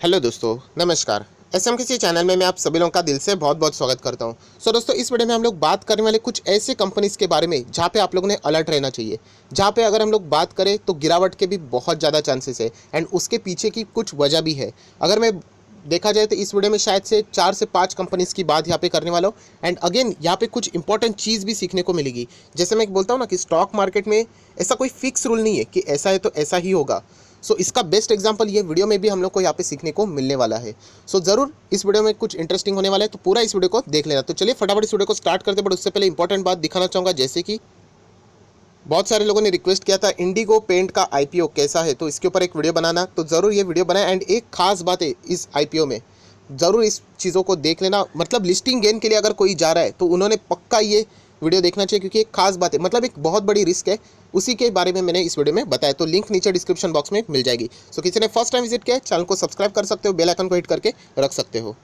Hello दोस्तों, नमस्कार। SM किसी चैनल में मैं आप सभी लोगों का दिल से बहुत बहुत स्वागत करता हूं। दोस्तों, इस वीडियो में हम लोग बात करने वाले कुछ ऐसे कंपनीज के बारे में जहां पे आप लोगों ने अलर्ट रहना चाहिए, जहां पे अगर हम लोग बात करें तो गिरावट के भी बहुत ज़्यादा चांसेस है एंड उसके पीछे की कुछ वजह भी है। अगर मैं देखा जाए तो इस वीडियो में शायद से 4 से 5 कंपनीज की बात यहाँ पे करने वाला हूँ एंड अगेन यहाँ पे कुछ इंपॉर्टेंट चीज़ भी सीखने को मिलेगी। जैसे मैं बोलता हूँ ना कि स्टॉक मार्केट में ऐसा कोई फिक्स रूल नहीं है कि ऐसा है तो ऐसा ही होगा। इसका बेस्ट एग्जांपल ये वीडियो में भी हम लोग को यहाँ पे सीखने को मिलने वाला है। ज़रूर इस वीडियो में कुछ इंटरेस्टिंग होने वाला है, तो पूरा इस वीडियो को देख लेना। तो चलिए फटाफट इस वीडियो को स्टार्ट करते हैं, बट उससे पहले इंपॉर्टेंट बात दिखाना चाहूँगा, जैसे कि बहुत सारे लोगों ने रिक्वेस्ट किया था इंडिगो पेंट का आईपीओ कैसा है, तो इसके ऊपर एक वीडियो बनाना, तो ज़रूर ये वीडियो बनाए। एंड एक खास बात है इस आईपीओ में, ज़रूर इस चीज़ों को देख लेना। मतलब लिस्टिंग गेन के लिए अगर कोई जा रहा है तो उन्होंने पक्का ये वीडियो देखना चाहिए, क्योंकि एक खास बात है, मतलब एक बहुत बड़ी रिस्क है, उसी के बारे में मैंने इस वीडियो में बताया। तो लिंक नीचे डिस्क्रिप्शन बॉक्स में मिल जाएगी। किसी ने फर्स्ट टाइम विजिट किया है, चैनल को सब्सक्राइब कर सकते हो, बेल आइकन को हिट करके रख सकते हो।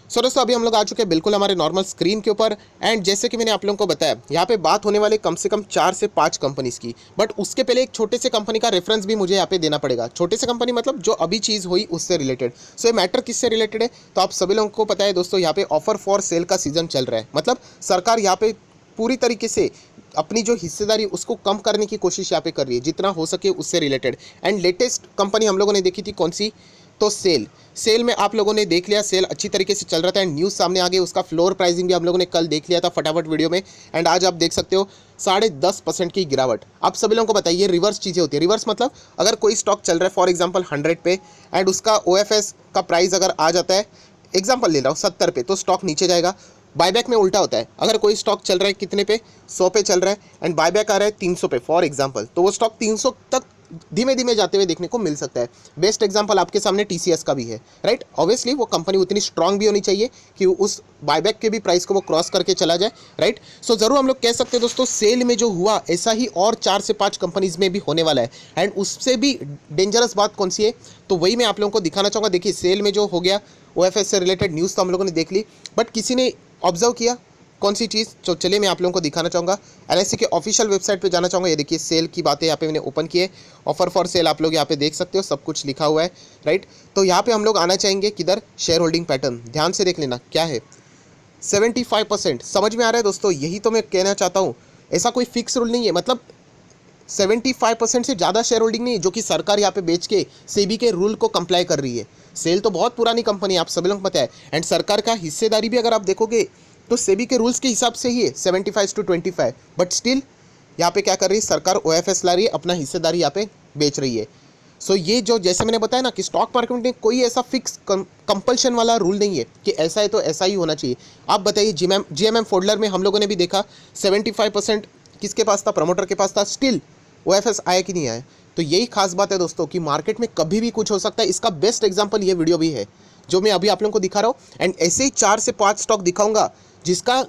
दोस्तों, अभी हम लोग आ चुके हैं बिल्कुल हमारे नॉर्मल स्क्रीन के ऊपर। एंड जैसे कि मैंने आप लोगों को बताया, यहाँ पे बात होने वाले कम से कम 4 से 5 कंपनीज की, बट उसके पहले एक छोटे से कंपनी का रेफरेंस भी मुझे यहाँ पे देना पड़ेगा। छोटे से कंपनी मतलब जो अभी चीज़ हुई उससे रिलेटेड। ये मैटर किससे रिलेटेड है, तो आप सभी लोगों को पता है दोस्तों, यहाँ पे ऑफर फॉर सेल का सीजन चल रहा है। मतलब सरकार यहाँ पे पूरी तरीके से अपनी जो हिस्सेदारी उसको कम करने की कोशिश यहाँ पे कर रही है, जितना हो सके उससे रिलेटेड। एंड लेटेस्ट कंपनी हम लोगों ने देखी थी कौन सी, तो सेल में आप लोगों ने देख लिया, सेल अच्छी तरीके से चल रहा था एंड न्यूज़ सामने आ गई। उसका फ्लोर प्राइसिंग भी हम लोगों ने कल देख लिया था फटाफट वीडियो में। एंड आज आप देख सकते हो 10.5% की गिरावट। आप सभी लोगों को बताइए, रिवर्स चीज़ें होती है। रिवर्स मतलब अगर कोई स्टॉक चल रहा है फॉर एग्जाम्पल 100 पे एंड उसका OFS का प्राइस अगर आ जाता है, एग्जाम्पल ले रहा हूँ 70 पे, तो स्टॉक नीचे जाएगा। बायबैक में उल्टा होता है, अगर कोई स्टॉक चल रहा है कितने पे, 100 पे चल रहा है एंड बायबैक आ रहा है 300 पे फॉर एग्जाम्पल, तो वो स्टॉक 300 तक धीमे धीमे जाते हुए देखने को मिल सकता है। बेस्ट एग्जांपल आपके सामने TCS का भी है, राइट। ऑब्वियसली वो कंपनी उतनी स्ट्रांग भी होनी चाहिए कि उस बायबैक के भी प्राइस को वो क्रॉस करके चला जाए, राइट। ज़रूर हम लोग कह सकते हैं दोस्तों, सेल में जो हुआ ऐसा ही और 4 से 5 कंपनीज में भी होने वाला है। एंड उससे भी डेंजरस बात कौन सी है, तो वही मैं आप लोगों को दिखाना चाहूँगा। देखिए, सेल में जो हो गया, OFS से रिलेटेड न्यूज़ तो हम लोगों ने देख ली, बट किसी ने ऑब्जर्व किया कौन सी चीज़, तो चलिए मैं आप लोगों को दिखाना चाहूँगा। NSE के ऑफिशियल वेबसाइट पे जाना चाहूँगा। ये देखिए, सेल की बातें यहाँ पे मैंने ओपन की है। ऑफर फॉर सेल आप लोग यहाँ पे देख सकते हो, सब कुछ लिखा हुआ है, राइट। तो यहाँ पे हम लोग आना चाहेंगे किधर, शेयर होल्डिंग पैटर्न, ध्यान से देख लेना क्या है। 75% समझ में आ रहा है दोस्तों, यही तो मैं कहना चाहता हूँ। ऐसा कोई फिक्स रूल नहीं है, मतलब 75% से ज़्यादा शेयर होल्डिंग नहीं है जो कि सरकार यहाँ पे बेच के सेबी के रूल को कंप्लाई कर रही है। सेल तो बहुत पुरानी कंपनी है, आप सभी लोगों को पता है। एंड सरकार का हिस्सेदारी भी अगर आप देखोगे तो सेबी के रूल्स के हिसाब से ही है 75-25, बट स्टिल यहाँ पे क्या कर रही है सरकार, OFS ला रही है, अपना हिस्सेदारी यहाँ पे बेच रही है। ये जो जैसे मैंने बताया ना कि स्टॉक मार्केट में कोई ऐसा फिक्स कंपल्शन वाला रूल नहीं है कि ऐसा है तो ऐसा ही होना चाहिए। आप बताइए, GMM फोल्डर में हम लोगों ने भी देखा 75% किसके पास था, प्रमोटर के पास था, स्टिल OFS आया कि नहीं आया। तो यही खास बात है दोस्तों कि मार्केट में कभी भी कुछ हो सकता है। इसका बेस्ट एग्जांपल ये वीडियो भी है जो मैं अभी आप लोगों को दिखा रहा हूँ। एंड ऐसे ही 4 से 5 स्टॉक दिखाऊंगा जिसका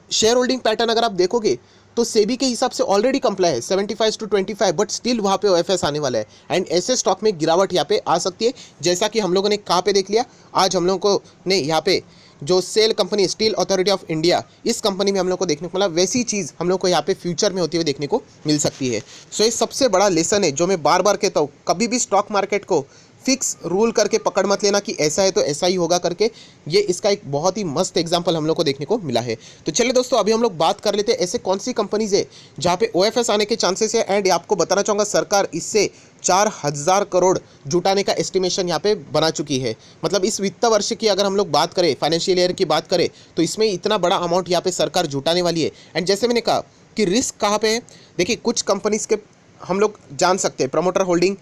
शेयर होल्डिंग पैटर्न अगर आप देखोगे तो सेबी के हिसाब से ऑलरेडी कंप्लाई है 75-25, बट स्टिल वहाँ पे OFS आने वाला है। एंड ऐसे स्टॉक में गिरावट यहाँ पे आ सकती है, जैसा कि हम लोगों ने कहाँ पे देख लिया, आज हम लोगों को ने यहाँ पे जो SAIL company, Steel Authority of India, इस कंपनी में हम लोग को देखने को मिला। वैसी चीज़ हम लोग को यहाँ पे फ्यूचर में होती हुई देखने को मिल सकती है। ये सबसे बड़ा लेसन है जो मैं बार बार कहता हूँ, कभी भी स्टॉक मार्केट को फिक्स रूल करके पकड़ मत लेना कि ऐसा है तो ऐसा ही होगा करके। ये इसका एक बहुत ही मस्त एग्जांपल हम लोग को देखने को मिला है। तो चलिए दोस्तों, अभी हम लोग बात कर लेते हैं ऐसे कौन सी कंपनीज है जहाँ पे OFS आने के चांसेस है। एंड आपको बताना चाहूँगा, सरकार इससे 4,000 करोड़ जुटाने का एस्टिमेशन यहाँ पे बना चुकी है। मतलब इस वित्त वर्ष की अगर हम लोग बात करें, फाइनेंशियल ईयर की बात करें, तो इसमें इतना बड़ा अमाउंट यहाँ पे सरकार जुटाने वाली है। एंड जैसे मैंने कहा कि रिस्क कहाँ पे है, देखिए कुछ कंपनीज के हम लोग जान सकते हैं, प्रमोटर होल्डिंग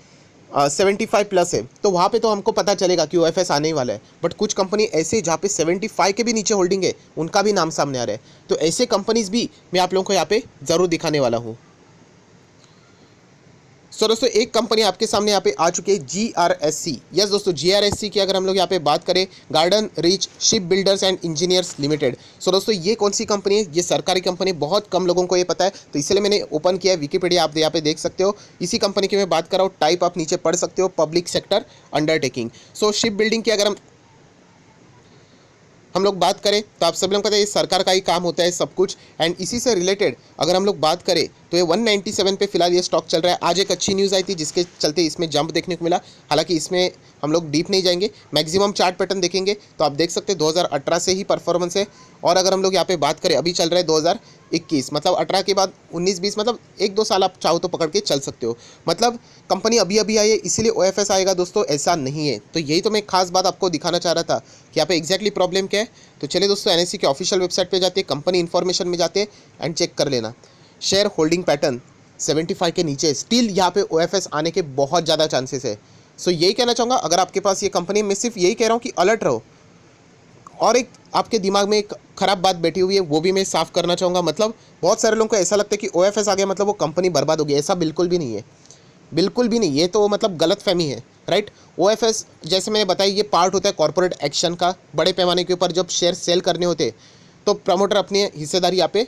75+ है, तो वहाँ पे तो हमको पता चलेगा कि OFS आने ही वाला है। बट कुछ कंपनी ऐसे जहाँ पे 75 के भी नीचे होल्डिंग है, उनका भी नाम सामने आ रहा है। तो ऐसे कंपनीज भी मैं आप लोगों को यहाँ पे ज़रूर दिखाने वाला हूँ। दोस्तों, एक कंपनी आपके सामने यहाँ पे आ चुकी है, GRSC। यस दोस्तों, GRSC की अगर हम लोग यहाँ पे बात करें, garden reach ship builders and engineers limited. दोस्तों, ये कौन सी कंपनी है, ये सरकारी कंपनी, बहुत कम लोगों को ये पता है, तो इसलिए मैंने ओपन किया है। विकीपीडिया आप यहाँ पे देख सकते हो। इसी कंपनी की मैं बात कर रहा हूँ, टाइप आप नीचे पढ़ सकते हो, public sector undertaking. Ship building की अगर हम लोग बात करें तो आप सब लोगों को पता है ये सरकार का ही काम होता है सब कुछ। एंड इसी से रिलेटेड अगर हम लोग बात करें तो ये 197 पे फिलहाल ये स्टॉक चल रहा है। आज एक अच्छी न्यूज़ आई थी जिसके चलते इसमें जंप देखने को मिला। हालांकि इसमें हम लोग डीप नहीं जाएंगे, मैक्सिमम चार्ट पैटर्न देखेंगे तो आप देख सकते हैं 2018 से ही परफॉर्मेंस है। और अगर हम लोग यहाँ पे बात करें अभी चल रहा है 2021, मतलब 18 के बाद 19-20, मतलब 1-2 साल आप चाहो तो पकड़ के चल सकते हो। मतलब कंपनी अभी अभी आई है इसीलिए OFS आएगा दोस्तों, ऐसा नहीं है। तो यही तो मैं खास बात आपको दिखाना चाह रहा था कि यहाँ पे एग्जैक्टली प्रॉब्लम क्या है। तो चलिए दोस्तों NSE के ऑफिशियल वेबसाइट पे जाते हैं, कंपनी इन्फॉर्मेशन में जाते हैं एंड चेक कर लेना। शेयर होल्डिंग पैटर्न 75 के नीचे स्टिल यहाँ पे OFS आने के बहुत ज़्यादा चांसेस है। सो यही कहना चाहूँगा, अगर आपके पास ये कंपनी, मैं सिर्फ यही कह रहा हूँ कि अलर्ट रहो। और एक आपके दिमाग में एक खराब बात बैठी हुई है वो भी मैं साफ़ करना चाहूँगा। मतलब बहुत सारे लोगों को ऐसा लगता है कि OFS आ गया मतलब वो कंपनी बर्बाद हो गई, ऐसा बिल्कुल भी नहीं है, बिल्कुल भी नहीं। ये तो मतलब गलत फहमी है, राइट। OFS जैसे मैंने बताया ये पार्ट होता है कॉर्पोरेट एक्शन का। बड़े पैमाने के ऊपर जब शेयर सेल करने होते तो प्रमोटर अपनी हिस्सेदारी यहाँ पे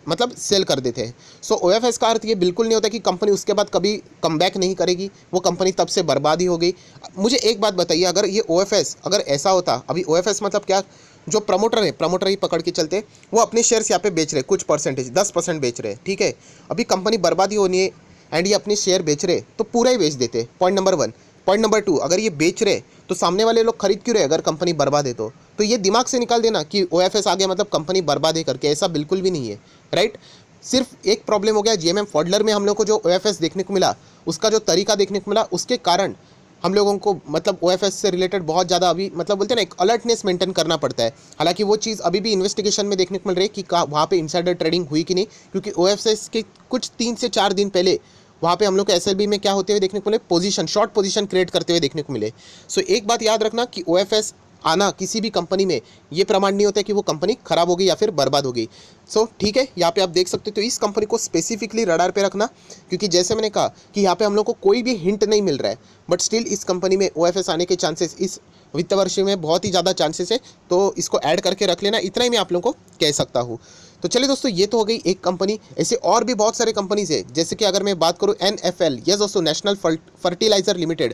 मतलब सेल कर देते हैं। सो OFS का अर्थ ये बिल्कुल नहीं होता कि कंपनी उसके बाद कभी कमबैक नहीं करेगी, वो कंपनी तब से बर्बाद ही हो गई। मुझे एक बात बताइए, अगर ये OFS अगर ऐसा होता, अभी OFS मतलब क्या, जो प्रमोटर है, प्रमोटर ही पकड़ के चलते, वो अपने शेयर्स यहाँ पे बेच रहे, कुछ परसेंटेज 10% बेच रहे, ठीक है। अभी कंपनी बर्बादी होनी है एंड ये अपने शेयर बेच रहे तो पूरा ही बेच देते, पॉइंट नंबर 1। पॉइंट नंबर 2, अगर ये बेच रहे तो सामने वाले लोग खरीद क्यों रहे अगर कंपनी बर्बाद है तो ये दिमाग से निकाल देना कि OFS आ गया मतलब कंपनी बर्बाद है करके, ऐसा बिल्कुल भी नहीं है, राइट। सिर्फ एक प्रॉब्लम हो गया GMM फॉडलर में हम लोग को जो OFS देखने को मिला, उसका जो तरीका देखने को मिला, उसके कारण हम लोगों को मतलब OFS से रिलेटेड बहुत ज़्यादा अभी मतलब बोलते हैं ना एक अलर्टनेस मेंटेन करना पड़ता है। हालांकि वो चीज़ अभी भी इन्वेस्टिगेशन में देखने को मिल रही है कि वहाँ पे इनसाइडर ट्रेडिंग हुई कि नहीं, क्योंकि OFS के कुछ 3 से 4 दिन पहले वहाँ पे हम लोग को SLB में क्या होते हुए देखने को मिले, पोजीशन, शॉर्ट पोजीशन क्रिएट करते हुए देखने को मिले। सो एक बात याद रखना कि OFS आना किसी भी कंपनी में ये प्रमाण नहीं होता है कि वो कंपनी खराब हो गई या फिर बर्बाद हो गई। सो ठीक है, यहाँ पे आप देख सकते हो। तो इस कंपनी को स्पेसिफिकली रडार पे रखना, क्योंकि जैसे मैंने कहा कि यहाँ पे हम लोग को कोई भी हिंट नहीं मिल रहा है, बट स्टिल इस कंपनी में OFS आने के चांसेस इस वित्त वर्ष में बहुत ही ज़्यादा चांसेस है। तो इसको ऐड करके रख लेना, इतना ही मैं आप लोगों को कह सकता हूँ। तो चलिए दोस्तों, ये तो हो गई एक कंपनी। ऐसे और भी बहुत सारे कंपनीज है, जैसे कि अगर मैं बात करूँ NFL, यस दोस्तों, नेशनल फर्टिलाइजर लिमिटेड,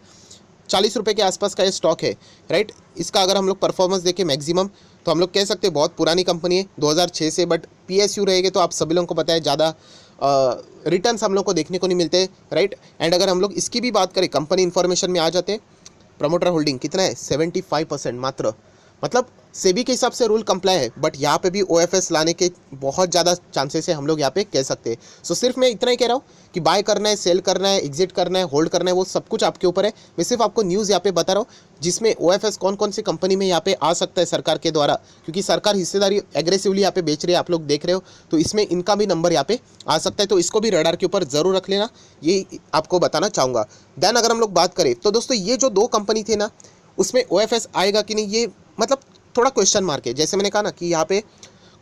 40 रुपये के आसपास का ये स्टॉक है, राइट। इसका अगर हम लोग परफॉर्मेंस देखें मैक्सिमम, तो हम लोग कह सकते हैं बहुत पुरानी कंपनी है 2006 से, बट PSU रहेगी तो आप सभी लोगों को पता है ज़्यादा रिटर्न्स हम लोग को देखने को नहीं मिलते, राइट। एंड अगर हम लोग इसकी भी बात करें, कंपनी इन्फॉर्मेशन में आ जाते हैं, प्रमोटर होल्डिंग कितना है, 75% मात्र। मतलब सेबी के हिसाब से रूल कंप्लाई है, बट यहाँ पे भी OFS लाने के बहुत ज़्यादा चांसेस है, हम लोग यहाँ पे कह सकते हैं। सो सिर्फ मैं इतना ही कह रहा हूँ कि बाय करना है, सेल करना है, एग्जिट करना है, होल्ड करना है, वो सब कुछ आपके ऊपर है। मैं सिर्फ आपको न्यूज़ यहाँ पे बता रहा हूँ जिसमें OFS कौन कौन सी कंपनी में यहाँ पे आ सकता है सरकार के द्वारा, क्योंकि सरकार हिस्सेदारी एग्रेसिवली यहाँ पे बेच रही है, आप लोग देख रहे हो, तो इसमें इनका भी नंबर यहाँ पे आ सकता है। तो इसको भी रडार के ऊपर ज़रूर रख लेना, ये आपको बताना चाहूँगा। देन अगर हम लोग बात करें तो दोस्तों ये जो 2 कंपनी थे ना, उसमें OFS आएगा कि नहीं, ये मतलब थोड़ा क्वेश्चन मार्क है। जैसे मैंने कहा ना कि यहाँ पे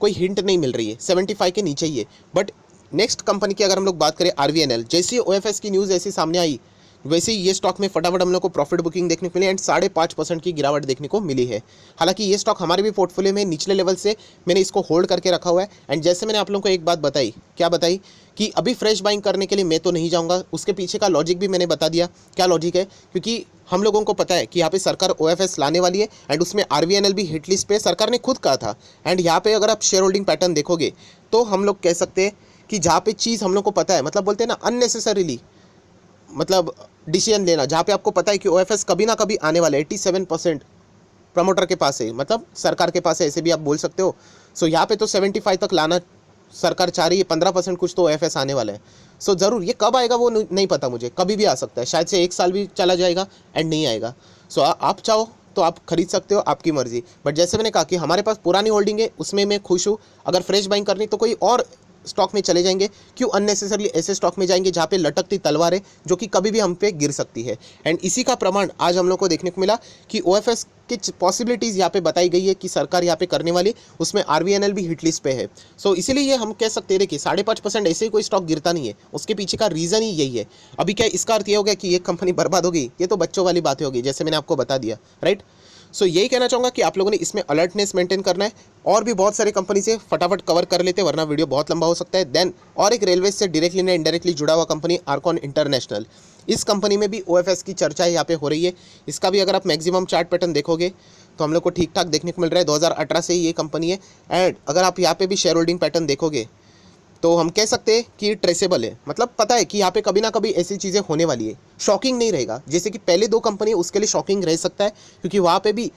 कोई हिंट नहीं मिल रही है, 75 के नीचे ही है। बट नेक्स्ट कंपनी की अगर हम लोग बात करें RVNL, जैसी OFS की न्यूज़ ऐसी सामने आई, वैसे ही ये स्टॉक में फटाफट हम लोग को प्रॉफिट बुकिंग देखने को मिली एंड 5.5% की गिरावट देखने को मिली है। हालांकि ये स्टॉक हमारे भी पोर्टफोलियो में निचले लेवल से मैंने इसको होल्ड करके रखा हुआ है। एंड जैसे मैंने आप लोगों को एक बात बताई, क्या बताई, कि अभी फ्रेश बाइंग करने के लिए मैं तो नहीं जाऊँगा, उसके पीछे का लॉजिक भी मैंने बता दिया। क्या लॉजिक है, क्योंकि हम लोगों को पता है कि यहाँ पे सरकार OFS लाने वाली है एंड उसमें RVNL भी हिट लिस्ट पे सरकार ने खुद कहा था। एंड यहाँ पे अगर आप शेयर होल्डिंग पैटर्न देखोगे तो हम लोग कह सकते हैं कि जहाँ पे चीज़ हम लोग को पता है, मतलब बोलते हैं ना अननेसेसरीली मतलब डिसीजन लेना, जहाँ पे आपको पता है कि OFS कभी ना कभी आने वाला है, 87% प्रमोटर के पास है, मतलब सरकार के पास है, ऐसे भी आप बोल सकते हो। सो यहाँ पे तो 75 तक लाना सरकार चाह रही है, 15% कुछ तो OFS आने वाला है। सो ज़रूर, ये कब आएगा वो नहीं पता मुझे, कभी भी आ सकता है, शायद से 1 साल भी चला जाएगा एंड नहीं आएगा। सो आप चाहो तो आप खरीद सकते हो, आपकी मर्जी। बट जैसे मैंने कहा कि हमारे पास पुरानी होल्डिंग है, उसमें मैं खुश हूँ। अगर फ्रेश बाइंग करनी तो कोई और स्टॉक में चले जाएंगे, क्यों अननेसेसरली ऐसे स्टॉक में जाएंगे जहाँ पे लटकती तलवार है जो कि कभी भी हम पे गिर सकती है। एंड इसी का प्रमाण आज हम लोग को देखने को मिला कि OFS की पॉसिबिलिटीज़ यहाँ पे बताई गई है कि सरकार यहाँ पे करने वाली, उसमें RVNL भी हिट लिस्ट पे है। सो इसीलिए ये हम कह सकते हैं कि 5.5% ऐसे ही कोई स्टॉक गिरता नहीं है, उसके पीछे का रीज़न ही यही है। अभी क्या इसका अर्थ ये हो गया कि ये कंपनी बर्बाद हो गई, ये तो बच्चों वाली बातें होगी, जैसे मैंने आपको बता दिया, राइट। सो यही कहना चाहूँगा कि आप लोगों ने इसमें अलर्टनेस मेंटेन करना है। और भी बहुत सारी कंपनी से फटाफट कवर कर लेते, वरना वीडियो बहुत लंबा हो सकता है। देन और एक रेलवे से डायरेक्टली या इनडायरेक्टली जुड़ा हुआ कंपनी आर्कॉन इंटरनेशनल, इस कंपनी में भी OFS की चर्चा यहाँ पे हो रही है। इसका भी अगर आप मैक्सिमम चार्ट पैटर्न देखोगे तो हम लोग को ठीक ठाक देखने को मिल रहा है। 2018 से ही ये कंपनी है। एंड अगर आप यहाँ पे भी शेयर होल्डिंग पैटर्न देखोगे तो हम कह सकते हैं कि ट्रेसेबल है, मतलब पता है कि यहाँ पे कभी ना कभी ऐसी चीज़ें होने वाली है। शॉकिंग नहीं रहेगा, जैसे कि पहले 2 कंपनी उसके लिए शॉकिंग रह सकता है, क्योंकि वहाँ पे भी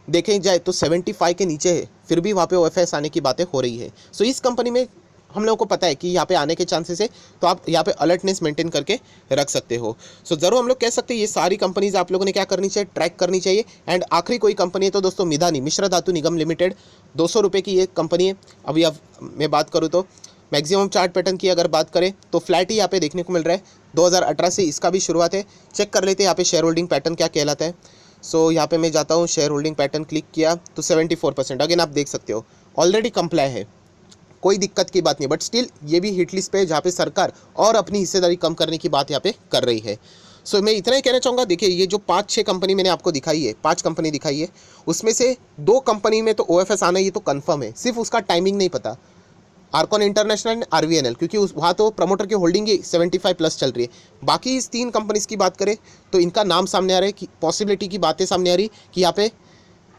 देखें जाए तो 75 के नीचे है, फिर भी वहाँ पे OFS आने की बातें हो रही है। सो इस कंपनी में हम लोगों को पता है कि यहाँ पे आने के चांसेस है, तो आप यहाँ पे अलर्टनेस मेंटेन करके रख सकते हो। सो ज़रूर हम लोग कह सकते हैं ये सारी कंपनीज आप लोगों ने क्या करनी चाहिए, ट्रैक करनी चाहिए। एंड आखिरी कोई कंपनी है तो दोस्तों मिधानी मिश्र धातु निगम लिमिटेड, 200 रुपये की ये कंपनी है। अभी अब मैं बात करूँ तो मैक्सिमम चार्ट पैटर्न की अगर बात करें तो फ्लैट ही यहाँ पे देखने को मिल रहा है। 2018 से इसका भी शुरुआत है। चेक कर लेते हैं यहाँ पे शेयर होल्डिंग पैटर्न क्या कहलाता है। सो यहाँ पे मैं जाता हूँ, शेयर होल्डिंग पैटर्न क्लिक किया तो 74%, अगेन आप देख सकते हो ऑलरेडी कंप्लाई है, कोई दिक्कत की बात नहीं। बट स्टिल ये भी हिट लिस्ट पे है, जहाँ पे सरकार और अपनी हिस्सेदारी कम करने की बात यहाँ पे कर रही है। सो मैं इतना ही कहना चाहूँगा, देखिए ये जो 5-6 कंपनी मैंने आपको दिखाई है, 5 कंपनी दिखाई है, उसमें से 2 कंपनी में तो OFS आना ये तो कन्फर्म है, सिर्फ उसका टाइमिंग नहीं पता। आर्कॉन इंटरनेशनल एंड RVNL, क्योंकि उस वहाँ तो प्रमोटर की होल्डिंग ही 75+ चल रही है। बाकी इस 3 कंपनीज की बात करें तो इनका नाम सामने आ रहा है, कि पॉसिबिलिटी की बातें सामने आ रही कि यहाँ पे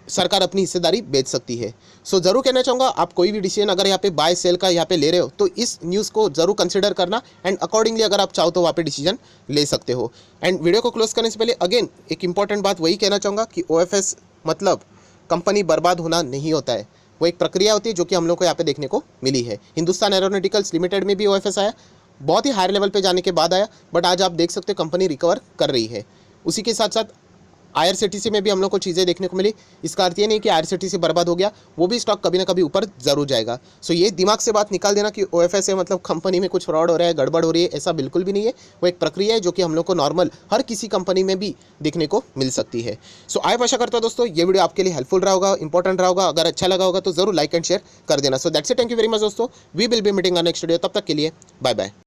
सरकार अपनी हिस्सेदारी बेच सकती है। सो ज़रूर कहना चाहूँगा, आप कोई भी डिसीजन अगर यहाँ पे बाय सेल का यहाँ पे ले रहे हो तो इस न्यूज़ को ज़रूर कंसिडर करना, एंड अकॉर्डिंगली अगर आप चाहो तो वहाँ पे डिसीजन ले सकते हो। एंड वीडियो को क्लोज करने से पहले अगेन एक इंपॉर्टेंट बात वही कहना चाहूँगा कि OFS मतलब कंपनी बर्बाद होना नहीं होता है, वो एक प्रक्रिया होती है जो कि हम लोग को यहाँ पे देखने को मिली है। हिंदुस्तान एरोनॉटिकल्स लिमिटेड में भी OFS आया, बहुत ही हायर लेवल पे जाने के बाद आया, बट आज आप देख सकते हो कंपनी रिकवर कर रही है। उसी के साथ साथ IRCTC में भी हम लोग को चीज़ें देखने को मिली। इसका अर्थ ये नहीं कि IRCTC बर्बाद हो गया, वो भी स्टॉक कभी ना कभी ऊपर जरूर जाएगा। सो ये दिमाग से बात निकाल देना कि OFS है मतलब कंपनी में कुछ फ्रॉड हो रहा है, गड़बड़ हो रही है, ऐसा बिल्कुल भी नहीं है। वो एक प्रक्रिया है जो कि हम लोग को नॉर्मल हर किसी कंपनी में भी देखने को मिल सकती है। सो आई आशा करता हूं दोस्तों ये वीडियो आपके लिए हेल्पफुल रहा होगा, इंपॉर्टेंट रहा होगा। अगर अच्छा लगा होगा तो जरूर लाइक एंड शेयर कर देना। So that's it, thank you very much दोस्तों, we will be meeting next video, तब तक के लिए बाय बाय।